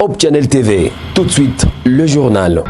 Hope Channel TV. Tout de suite, le journal.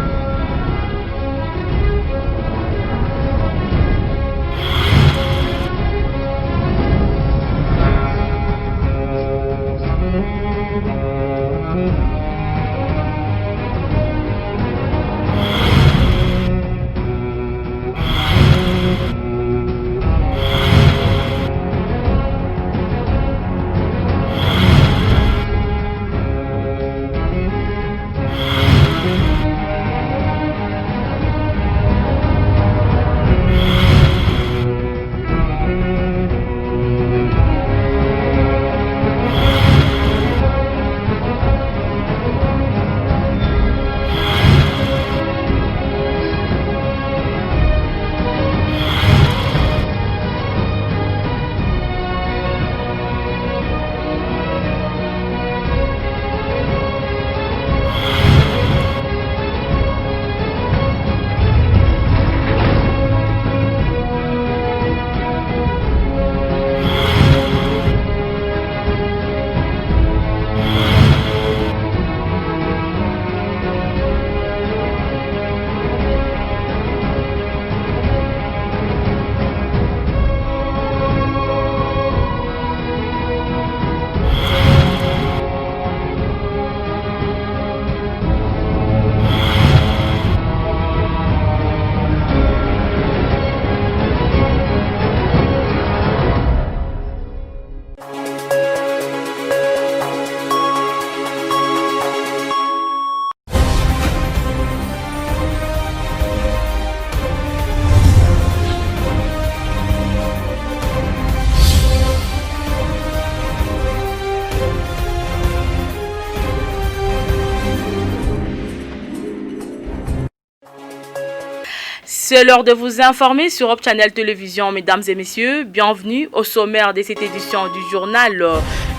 C'est l'heure de vous informer sur Hope Channel Télévision, mesdames et messieurs. Bienvenue au sommaire de cette édition du journal.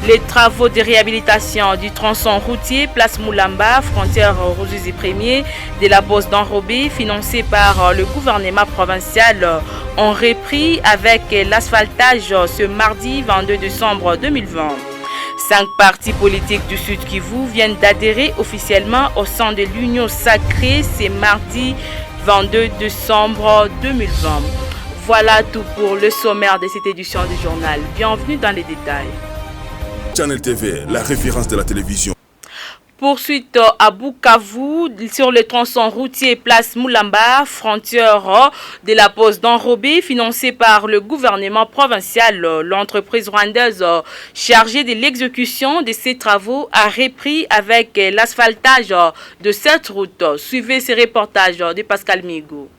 Les travaux de réhabilitation du tronçon routier Place Moulamba, frontière Ruzizi 1er, de la Bosse d'Enrobé, financés par le gouvernement provincial, ont repris avec l'asphaltage ce mardi 22 décembre 2020. 5 partis politiques du Sud Kivu viennent d'adhérer officiellement au sein de l'Union sacrée ce mardi 22 décembre 2020. Voilà tout pour le sommaire de cette édition du journal. Bienvenue dans les détails. Channel TV, la référence de la télévision. Poursuite à Bukavu sur le tronçon routier Place Moulamba, frontière de la Bosse d'Enrobé, financé par le gouvernement provincial. L'entreprise rwandaise chargée de l'exécution de ces travaux a repris avec l'asphaltage de cette route. Suivez ces reportages de Pascal Migo.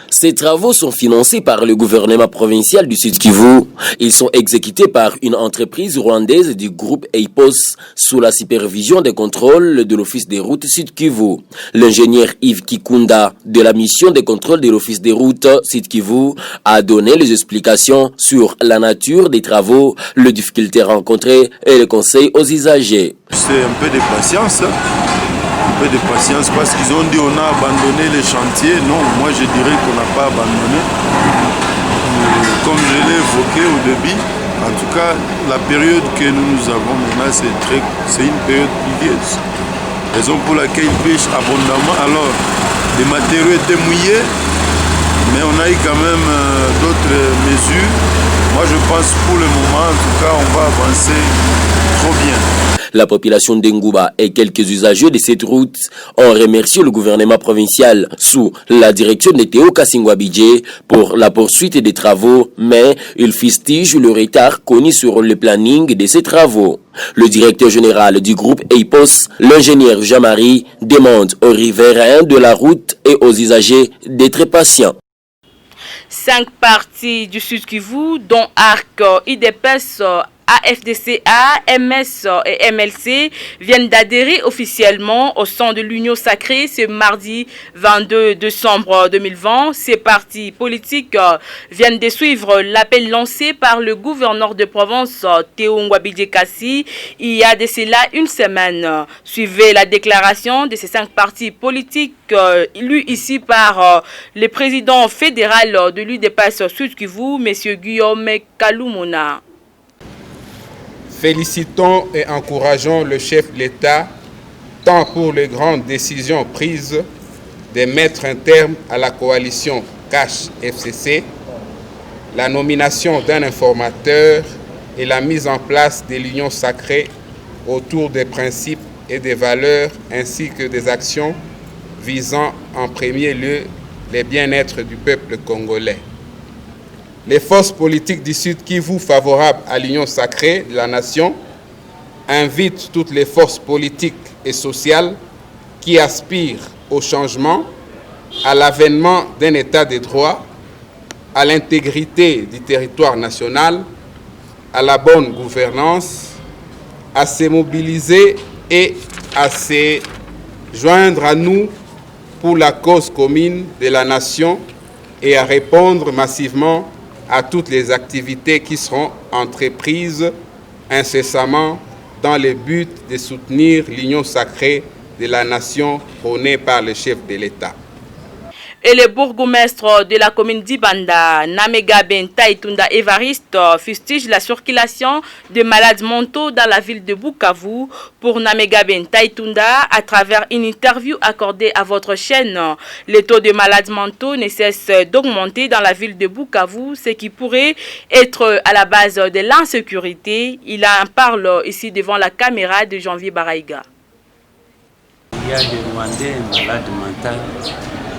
Ces travaux sont financés par le gouvernement provincial du Sud Kivu. Ils sont exécutés par une entreprise rwandaise du groupe EIPOS sous la supervision des contrôles de l'Office des routes Sud Kivu. L'ingénieur Yves Kikunda de la mission de contrôle de l'Office des routes Sud Kivu a donné les explications sur la nature des travaux, les difficultés rencontrées et les conseils aux usagers. C'est un peu de patience. Parce qu'ils ont dit on a abandonné les chantiers. Non, moi je dirais qu'on n'a pas abandonné. Comme je l'ai évoqué au début, en tout cas la période que nous avons maintenant c'est une période pluvieuse. Raison pour laquelle ils pêchent abondamment. Alors les matériaux étaient mouillés, mais on a eu quand même d'autres mesures. Moi je pense pour le moment en tout cas on va avancer trop bien. La population d'Engouba et quelques usagers de cette route ont remercié le gouvernement provincial sous la direction de Théo Kassingwa-Bidje pour la poursuite des travaux, mais ils fustigent le retard connu sur le planning de ces travaux. Le directeur général du groupe EIPOS, l'ingénieur Jean-Marie, demande aux riverains de la route et aux usagers d'être patients. 5 partis du Sud Kivu, dont ARC, IDPS, AFDCA, MS et MLC viennent d'adhérer officiellement au sein de l'Union sacrée ce mardi 22 décembre 2020. Ces partis politiques viennent de suivre l'appel lancé par le gouverneur de province Théo Ngwabidje Kassi il y a de cela une semaine. Suivez la déclaration de ces 5 partis politiques élus ici par le président fédéral de l'UDPS Sud Kivu, M. Guillaume Kalumuna. Félicitons et encourageons le chef de l'État tant pour les grandes décisions prises de mettre un terme à la coalition Cash-FCC, la nomination d'un informateur et la mise en place de l'union sacrée autour des principes et des valeurs ainsi que des actions visant en premier lieu le bien-être du peuple congolais. Les forces politiques du Sud Kivu favorables à l'union sacrée de la nation invitent toutes les forces politiques et sociales qui aspirent au changement, à l'avènement d'un état de droit, à l'intégrité du territoire national, à la bonne gouvernance, à se mobiliser et à se joindre à nous pour la cause commune de la nation et à répondre massivement à toutes les activités qui seront entreprises incessamment dans le but de soutenir l'union sacrée de la nation prônée par le chef de l'État. Et le bourgmestre de la commune d'Ibanda, Namega Benta Itunda Evariste, fustige la circulation de malades mentaux dans la ville de Bukavu. Pour Namega Benta Itunda, à travers une interview accordée à votre chaîne, les taux de malades mentaux ne cessent d'augmenter dans la ville de Bukavu, ce qui pourrait être à la base de l'insécurité. Il en parle ici devant la caméra de Janvier Baraïga. Il y a des Rwandais malades mentaux.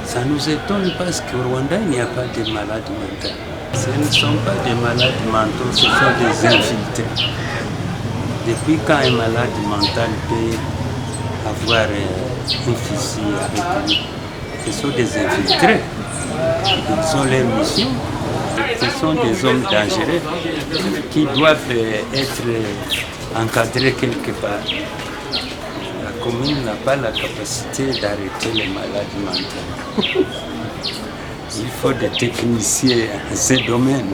Ça nous étonne parce qu'au Rwanda, il n'y a pas de malades mentaux. Ce ne sont pas des malades mentaux, ce sont des infiltrés. Depuis quand un malade mental peut avoir un souci avec lui? Ce sont des infiltrés. Ils ont leur mission. Ce sont des hommes dangereux qui doivent être encadrés quelque part. La commune n'a pas la capacité d'arrêter les malades mentaux. Il faut des techniciens dans ce domaine.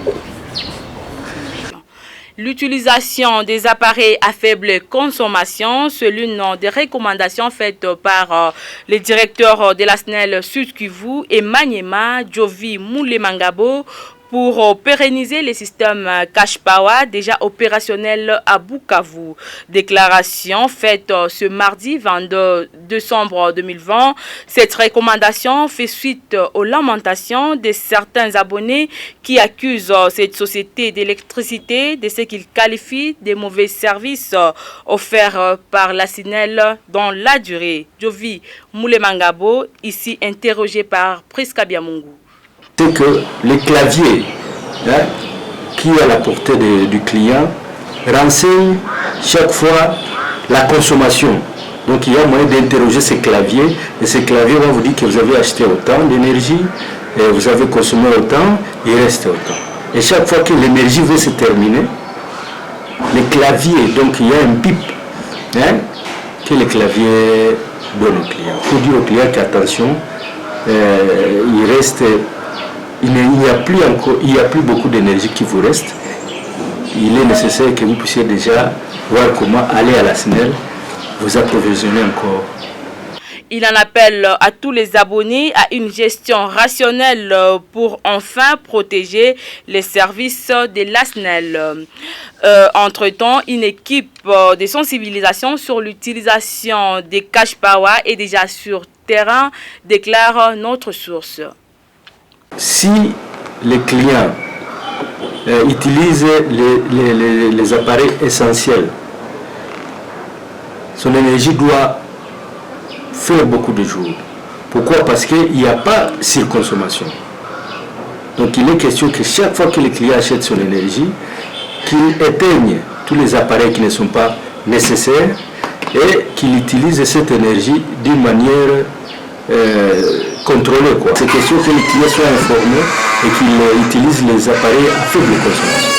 L'utilisation des appareils à faible consommation, c'est l'une des recommandations faites par le directeur de la SNEL Sud Kivu et Maniema, Jovi Moulemangabo, pour pérenniser les systèmes Cash Power déjà opérationnels à Bukavu. Déclaration faite ce mardi 22 décembre 2020. Cette recommandation fait suite aux lamentations de certains abonnés qui accusent cette société d'électricité de ce qu'ils qualifient de mauvais services offerts par la SNEL dans la durée. Jovi Moulemangabo, ici interrogé par Priska Biamungu. C'est que les claviers qui est à la portée du client renseignent chaque fois la consommation. Donc il y a moyen d'interroger ces claviers et ces claviers vont vous dire que vous avez acheté autant d'énergie, et vous avez consommé autant, il reste autant. Et chaque fois que l'énergie veut se terminer, les claviers, donc il y a un bip que les claviers donnent au client. Il faut dire au client qu'attention, il reste... Il n'y a plus beaucoup d'énergie qui vous reste. Il est nécessaire que vous puissiez déjà voir comment aller à la SNEL, vous approvisionner encore. Il en appelle à tous les abonnés à une gestion rationnelle pour enfin protéger les services de la SNEL. Entre-temps, une équipe de sensibilisation sur l'utilisation des Cash Power est déjà sur terrain, déclare notre source. Si les clients utilisent les appareils essentiels, son énergie doit faire beaucoup de jours. Pourquoi? Parce qu'il n'y a pas surconsommation. Donc il est question que chaque fois que les clients achètent son énergie, qu'ils éteignent tous les appareils qui ne sont pas nécessaires et qu'ils utilisent cette énergie d'une manière contrôlée. C'est question que les clients soient informés et qu'ils utilisent les appareils à faible consommation.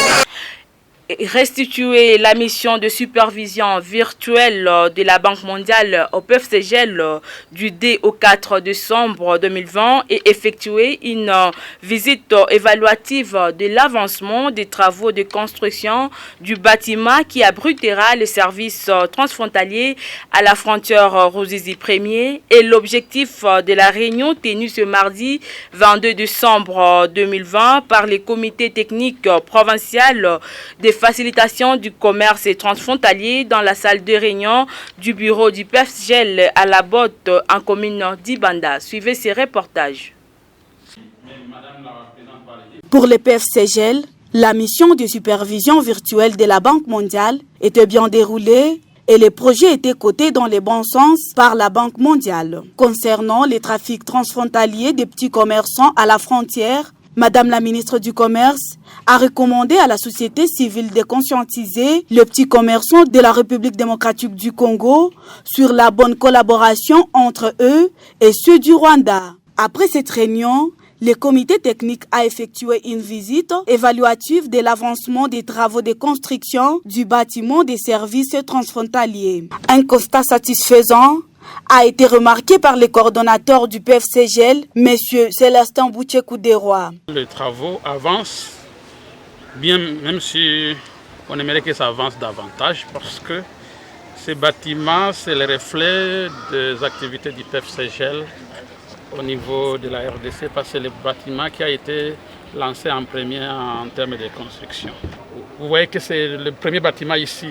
Restituer la mission de supervision virtuelle de la Banque mondiale au PFCGL du 2 au 4 décembre 2020 et effectuer une visite évaluative de l'avancement des travaux de construction du bâtiment qui abritera les services transfrontaliers à la frontière Ruzizi 1er et l'objectif de la réunion tenue ce mardi 22 décembre 2020 par les comités techniques provinciaux des facilitation du commerce transfrontalier dans la salle de réunion du bureau du PFCGL à la Botte en commune d'Ibanda. Suivez ces reportages. Pour le PFCGL, la mission de supervision virtuelle de la Banque mondiale était bien déroulée et les projets étaient cotés dans le bon sens par la Banque mondiale. Concernant les trafics transfrontaliers des petits commerçants à la frontière, Madame la ministre du Commerce a recommandé à la société civile de conscientiser les petits commerçants de la République démocratique du Congo sur la bonne collaboration entre eux et ceux du Rwanda. Après cette réunion, le comité technique a effectué une visite évaluative de l'avancement des travaux de construction du bâtiment des services transfrontaliers. Un constat satisfaisant a été remarqué par le coordonnateur du PFCGL, M. Célestin Bouchekou-Desrois. Les travaux avancent, bien, même si on aimerait que ça avance davantage, parce que ces bâtiments, c'est le reflet des activités du PFCGL au niveau de la RDC, parce que c'est le bâtiment qui a été lancé en premier en termes de construction. Vous voyez que c'est le premier bâtiment ici.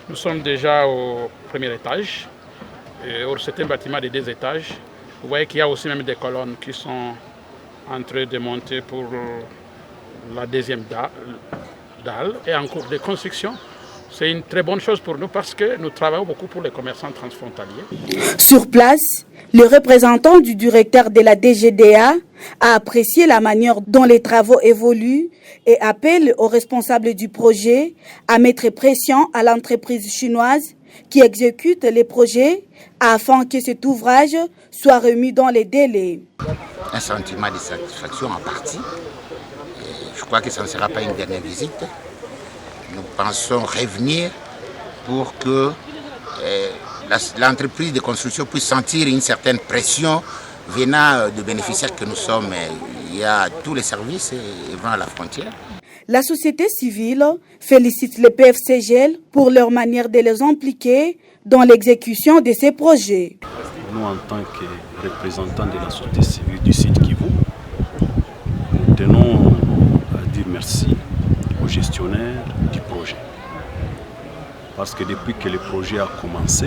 Nous sommes déjà au premier étage. C'est un bâtiment de 2 étages. Vous voyez qu'il y a aussi même des colonnes qui sont en train de monter pour la deuxième dalle et en cours de construction. C'est une très bonne chose pour nous parce que nous travaillons beaucoup pour les commerçants transfrontaliers. Sur place, le représentant du directeur de la DGDA a apprécié la manière dont les travaux évoluent et appelle aux responsables du projet à mettre pression à l'entreprise chinoise qui exécute les projets afin que cet ouvrage soit remis dans les délais. Un sentiment de satisfaction en partie. Je crois que ça ne sera pas une dernière visite. Nous pensons revenir pour que l'entreprise de construction puisse sentir une certaine pression venant de bénéficiaires que nous sommes. Il y a tous les services venant à la frontière. La société civile félicite le PFCGL pour leur manière de les impliquer dans l'exécution de ces projets. Nous, en tant que représentants de la société civile du site Kivu, nous tenons à dire merci aux gestionnaires du projet. Parce que depuis que le projet a commencé,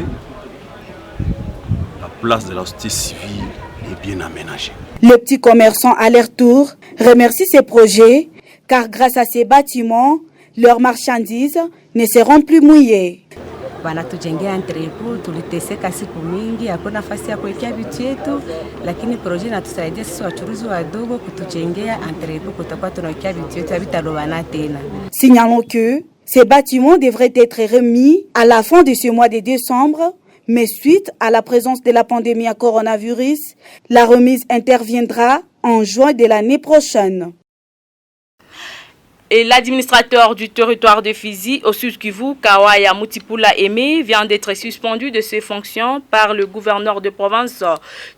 la place de la société civile est bien aménagée. Les petits commerçants à leur tour remercient ces projets car grâce à ces bâtiments, leurs marchandises ne seront plus mouillées. Wanatujengea entrepôt, tuliteseka siku mingi, hakuna nafasi ya kuwekea vitu yetu, lakini projet inatusaidia sisi wachuruzi wadogo kutujengea entrepôt, kutakuwa tunawekea vitu yetu havitalobana tena. Signalons que ces bâtiments devraient être remis à la fin de ce mois de décembre, mais suite à la présence de la pandémie à coronavirus, la remise interviendra en juin de l'année prochaine. Et l'administrateur du territoire de Fizi au Sud Kivu, Kawaya Mutipula Aimé, vient d'être suspendu de ses fonctions par le gouverneur de province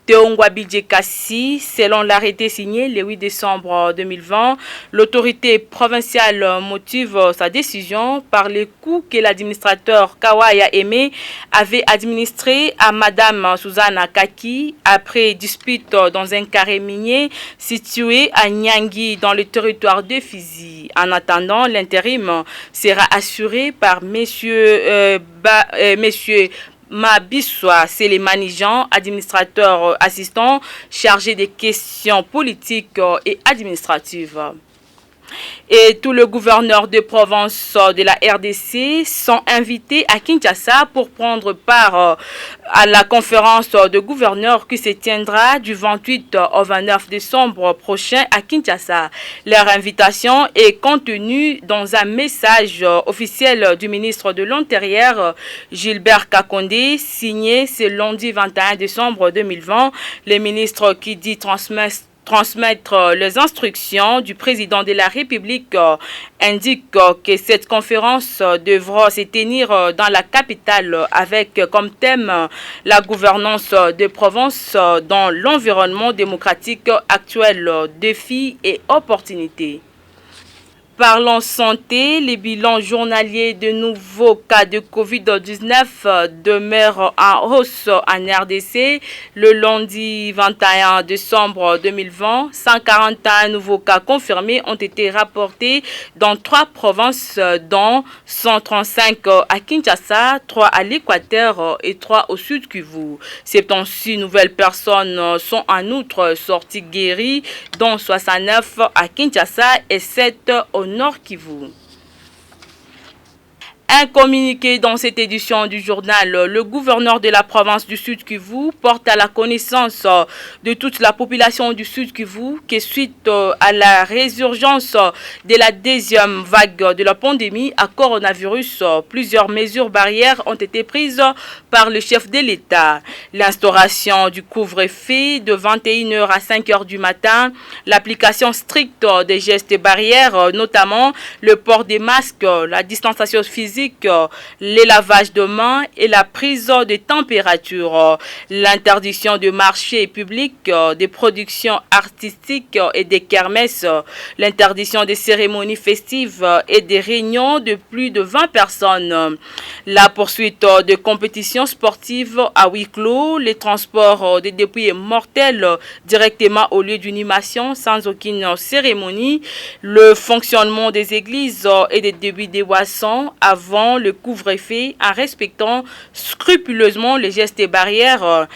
Teongwa Bidje Kassi. Selon l'arrêté signé le 8 décembre 2020, l'autorité provinciale motive sa décision par les coûts que l'administrateur Kawaya Aimé avait administrés à Madame Susanna Kaki après dispute dans un carré minier situé à Nyangi dans le territoire de Fizi. En attendant, l'intérim sera assuré par messieurs Mabiswa Selemani Jean, administrateur assistant chargé des questions politiques et administratives. Et tous les gouverneurs de province de la RDC sont invités à Kinshasa pour prendre part à la conférence de gouverneurs qui se tiendra du 28 au 29 décembre prochain à Kinshasa. Leur invitation est contenue dans un message officiel du ministre de l'Intérieur, Gilbert Kakondé, signé ce lundi 21 décembre 2020. Le ministre qui dit transmettre les instructions du président de la République indique que cette conférence devra se tenir dans la capitale avec comme thème la gouvernance de province dans l'environnement démocratique actuel, défis et opportunités. Parlons santé, les bilans journaliers de nouveaux cas de Covid-19 demeurent en hausse en RDC. Le lundi 21 décembre 2020, 141 nouveaux cas confirmés ont été rapportés dans 3 provinces, dont 135 à Kinshasa, 3 à l'Équateur et 3 au Sud Kivu. 76 nouvelles personnes sont en outre sorties guéries, dont 69 à Kinshasa et 7 au Nord Kivu. Un communiqué dans cette édition du journal, le gouverneur de la province du Sud Kivu porte à la connaissance de toute la population du Sud Kivu que suite à la résurgence de la deuxième vague de la pandémie à coronavirus, plusieurs mesures barrières ont été prises par le chef de l'État. L'instauration du couvre-feu de 21h à 5h du matin, l'application stricte des gestes barrières, notamment le port des masques, la distanciation physique, les lavages de mains et la prise de température, l'interdiction de marchés publics, des productions artistiques et des kermesses, l'interdiction des cérémonies festives et des réunions de plus de 20 personnes, la poursuite de compétitions sportives à huis clos, les transports des dépouilles mortels directement au lieu d'inhumation sans aucune cérémonie, le fonctionnement des églises et des débits des boissons avant le couvre-feu en respectant scrupuleusement les gestes et barrières.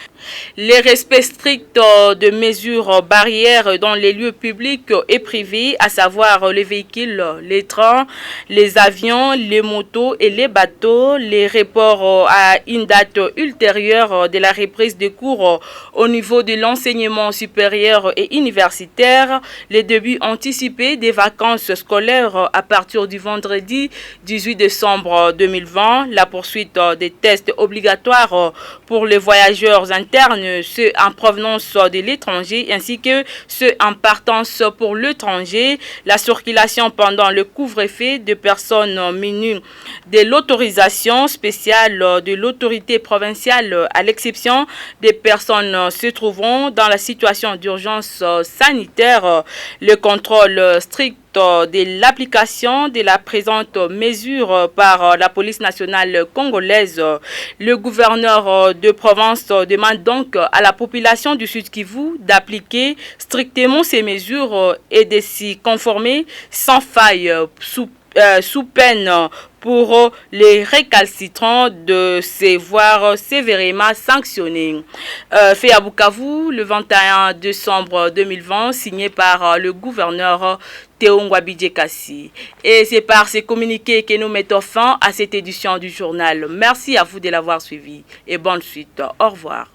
Les respects stricts de mesures barrières dans les lieux publics et privés, à savoir les véhicules, les trains, les avions, les motos et les bateaux, les reports à une date ultérieure de la reprise des cours au niveau de l'enseignement supérieur et universitaire, les débuts anticipés des vacances scolaires à partir du vendredi 18 décembre 2020, la poursuite des tests obligatoires pour les voyageurs internes, ceux en provenance de l'étranger, ainsi que ceux en partance pour l'étranger, la circulation pendant le couvre-feu de personnes munies de l'autorisation spéciale de l'autorité provinciale, à l'exception des personnes se trouvant dans la situation d'urgence sanitaire, le contrôle strict de l'application de la présente mesure par la police nationale congolaise. Le gouverneur de province demande donc à la population du Sud Kivu d'appliquer strictement ces mesures et de s'y conformer sans faille sous peine pour les récalcitrants de se voir sévèrement sanctionnés. Fait à Bukavu le 21 décembre 2020, signé par le gouverneur Théo Ngwabidje-Kassi. Et c'est par ces communiqués que nous mettons fin à cette édition du journal. Merci à vous de l'avoir suivi et bonne suite. Au revoir.